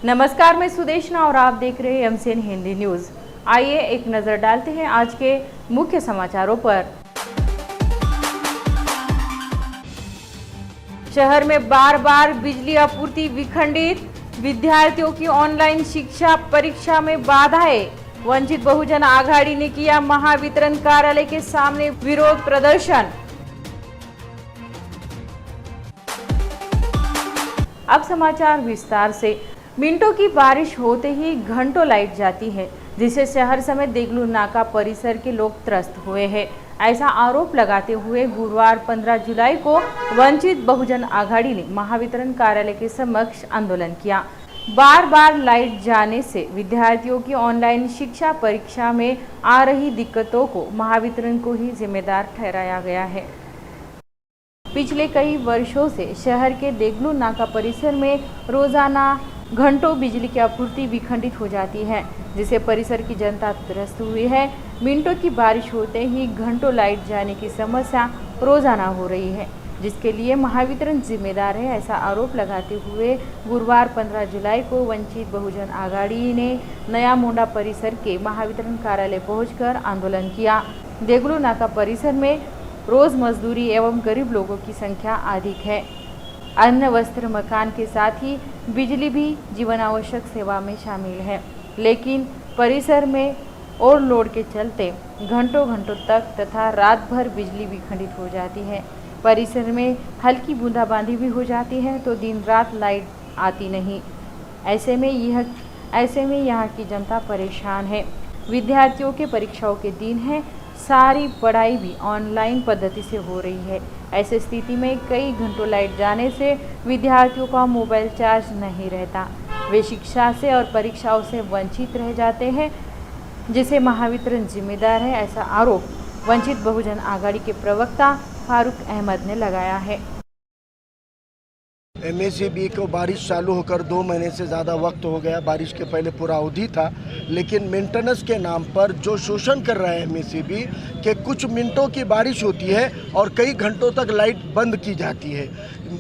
नमस्कार, मैं सुदेशना और आप देख रहे हैं एमसीएन हिंदी न्यूज। आइए एक नजर डालते हैं आज के मुख्य समाचारों पर। शहर में बार बार बिजली आपूर्ति विखंडित, विद्यार्थियों की ऑनलाइन शिक्षा परीक्षा में बाधाएं। वंचित बहुजन आघाड़ी ने किया महावितरण कार्यालय के सामने विरोध प्रदर्शन। अब समाचार विस्तार से। मिनटों की बारिश होते ही घंटों लाइट जाती है, जिससे शहर समेत देगलू नाका परिसर के लोग त्रस्त हुए हैं। ऐसा आरोप लगाते हुए गुरुवार 15 जुलाई को वंचित बहुजन आघाड़ी ने महावितरण कार्यालय के समक्ष आंदोलन किया। बार बार लाइट जाने से विद्यार्थियों की ऑनलाइन शिक्षा परीक्षा में आ रही दिक्कतों को महावितरण को ही जिम्मेदार ठहराया गया है। पिछले कई वर्षों से शहर के देगलू नाका परिसर में रोजाना घंटों बिजली की आपूर्ति विखंडित हो जाती है, जिससे परिसर की जनता त्रस्त हुई है। मिनटों की बारिश होते ही घंटों लाइट जाने की समस्या रोजाना हो रही है, जिसके लिए महावितरण जिम्मेदार है, ऐसा आरोप लगाते हुए गुरुवार 15 जुलाई को वंचित बहुजन आघाड़ी ने नया मोंडा परिसर के महावितरण कार्यालय पहुंचकर आंदोलन किया। देगलू नाका परिसर में रोज मजदूरी एवं गरीब लोगों की संख्या अधिक है। अन्न, वस्त्र, मकान के साथ ही बिजली भी जीवन आवश्यक सेवा में शामिल है, लेकिन परिसर में ओवरलोड के चलते घंटों तक तथा रात भर बिजली विखंडित हो जाती है। परिसर में हल्की बूंदाबांदी भी हो जाती है तो दिन रात लाइट आती नहीं। ऐसे में यहाँ की जनता परेशान है। विद्यार्थियों के परीक्षाओं के दिन है, सारी पढ़ाई भी ऑनलाइन पद्धति से हो रही है। ऐसी स्थिति में कई घंटों लाइट जाने से विद्यार्थियों का मोबाइल चार्ज नहीं रहता, वे शिक्षा से और परीक्षाओं से वंचित रह जाते हैं, जिसे महावितरण जिम्मेदार है, ऐसा आरोप वंचित बहुजन आघाड़ी के प्रवक्ता फारूक अहमद ने लगाया है। एमएससीबी को बारिश चालू होकर 2 महीने से ज़्यादा वक्त हो गया। बारिश के पहले पूरा अवधि था, लेकिन मेंटेनेंस के नाम पर जो शोषण कर रहा है एमएससीबी के, कुछ मिनटों की बारिश होती है और कई घंटों तक लाइट बंद की जाती है।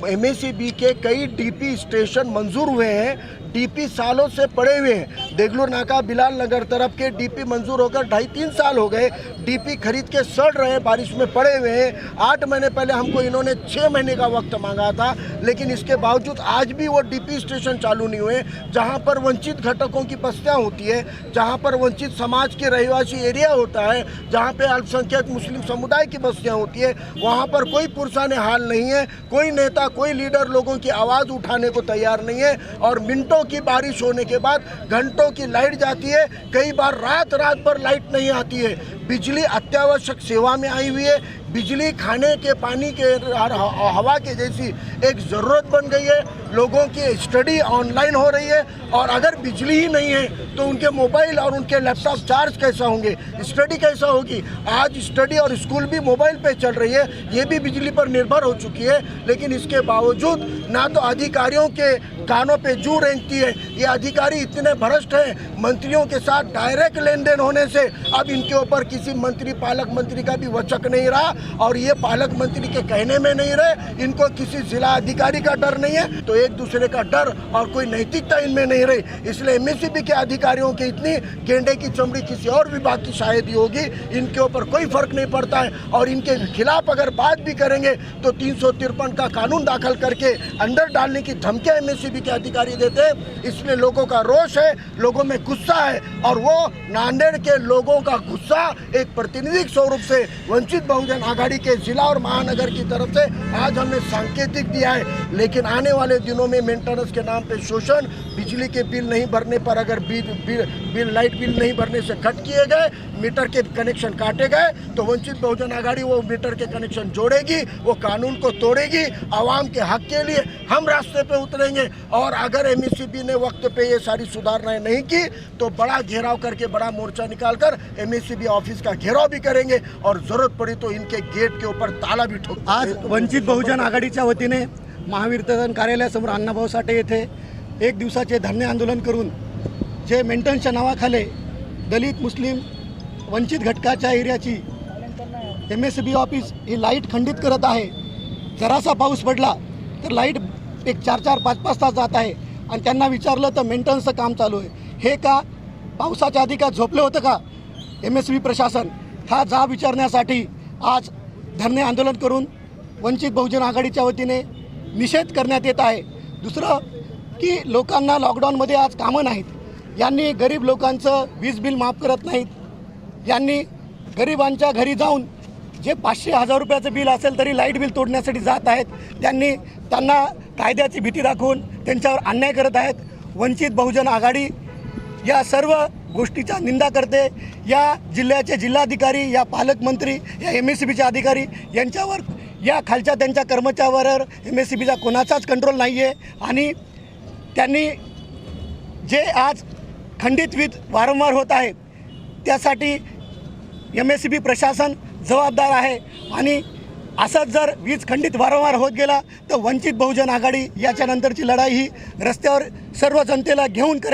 एमएससीबी के कई डीपी स्टेशन मंजूर हुए हैं, डीपी सालों से पड़े हुए हैं। देगलू नाका बिलाल नगर तरफ के डीपी मंजूर होकर 2.5-3 साल हो गए। डीपी खरीद के सड़ रहे, बारिश में पड़े हुए हैं। 8 महीने पहले हमको इन्होंने 6 महीने का वक्त मांगा था, लेकिन इसके बावजूद आज भी वो डीपी स्टेशन चालू नहीं हुए, जहां पर वंचित घटकों की बस्तियां होती है, जहां पर वंचित समाज के रहवासी एरिया होता है, जहां पे अल्पसंख्यक मुस्लिम समुदाय की बस्तियां होती है, वहां पर कोई पुरसाने हाल नहीं है। कोई नेता, कोई लीडर लोगों की आवाज़ उठाने को तैयार नहीं है। और मिनटों की बारिश होने के बाद घंटों की लाइट जाती है, कई बार रात भर लाइट नहीं आती है। बिजली अत्यावश्यक सेवा में आई हुई है। बिजली खाने के, पानी के, हवा के जैसी एक ज़रूरत बन गई है। लोगों की स्टडी ऑनलाइन हो रही है, और अगर बिजली ही नहीं है तो उनके मोबाइल और उनके लैपटॉप चार्ज कैसा होंगे, स्टडी कैसा होगी। आज स्टडी और स्कूल भी मोबाइल पे चल रही है, ये भी बिजली पर निर्भर हो चुकी है। लेकिन इसके बावजूद ना तो अधिकारियों के कानों पे जू रेंगती है। ये अधिकारी इतने भ्रष्ट हैं, मंत्रियों के साथ डायरेक्ट लेन देन होने से अब इनके ऊपर किसी मंत्री, पालक मंत्री का भी वचक नहीं रहा, और ये पालक मंत्री के कहने में नहीं रहे। इनको किसी जिला अधिकारी का डर नहीं है, तो एक दूसरे का डर और कोई नैतिकता इनमें नहीं रही। इसलिए एमएससीबी के अधिकारियों की इतनी गेंडे की चमड़ी किसी और विभाग की शायद ही होगी, इनके ऊपर कोई फर्क नहीं पड़ता है। और इनके खिलाफ अगर बात भी करेंगे तो 353 का कानून दाखिल करके अंदर डालने की धमकियां एमएससीबी के अधिकारी देते हैं। इसलिए लोगों का रोष है, लोगों में गुस्सा है, और वो नांदेड़ के लोगों का गुस्सा एक प्रतिनिधिक स्वरूप से वंचित बहुजन आघाड़ी के जिला और महानगर की तरफ से आज हमने सांकेतिक दिया है। लेकिन आने वाले दिनों में मेंटेनेंस के नाम पे शोषण, बिजली के बिल नहीं भरने पर अगर लाइट बिल नहीं भरने से कट किए गए, मीटर के कनेक्शन काटे गए, तो वंचित बहुजन आघाड़ी वो मीटर के कनेक्शन जोड़ेगी, वो कानून को तोड़ेगी। आवाम के हक के लिए हम रास्ते पे उतरेंगे। और अगर एमएससीबी ने वक्त पे ये सारी सुधारणाएं नहीं की तो बड़ा घेराव करके, बड़ा मोर्चा निकालकर एमएससीबी ऑफिस का घेराव भी करेंगे, और जरूरत पड़ी तो इनके गेट के ऊपर ताला भी ठोक। आज वंचित बहुजन आघाडीच्या वतीने महावितरण कार्यालयासमोर अण्णाभाऊ साठे येथे 1 दिवसाचे धरणे आंदोलन करून जे मेंटेनन्सच्या नावाखाली दलित, मुस्लिम, वंचित घटकाच्या एरियाची एमएससीबी ऑफिस ही लाईट खंडित करत आहे। जरासा पाऊस पडला तर लाईट एक 4-4, 5-5 तास जात आहे। आणि त्यांना विचारलं तर मेंटेनन्सचं काम चालू आहे. हे का पावसाच्या आधी का झोपलं होतं का MSB प्रशासन? हा जाब विचारण्यासाठी आज धरणे आंदोलन करून वंचित बहुजन आघाडीच्या वतीने निषेध करण्यात येत आहे. दुसरं की लोकांना लॉकडाऊनमध्ये आज कामं नाहीत, यांनी गरीब लोकांचं वीज बिल माफ करत नाहीत, यांनी गरिबांच्या घरी जाऊन जे 500-1000 रुपयाचं बिल असेल तरी लाईट बिल तोडण्यासाठी जात आहेत, त्यांना कायद्याची भीती दाखवून त्यांच्यावर अन्याय करत आहेत. वंचित बहुजन आघाडी या सर्व गोष्टीचा निंदा करते. या जिल्ह्याचे जिल्हाधिकारी, या पालकमंत्री, या MSCBचे अधिकारी यांच्यावर, या खालच्या त्यांच्या कर्मचाऱ्यावर MSCBचा कोणाचाच कंट्रोल नाही आहे. आणि त्यांनी जे आज खंडित वीज वारंवार होत आहे त्यासाठी MSCB प्रशासन जबाबदार आहे. आणि असंच जर वीज खंडित वारंवार होत गेला तर वंचित बहुजन आघाडी याच्यानंतरची लढाई ही रस्त्यावर सर्व जनतेला घेऊन करेल.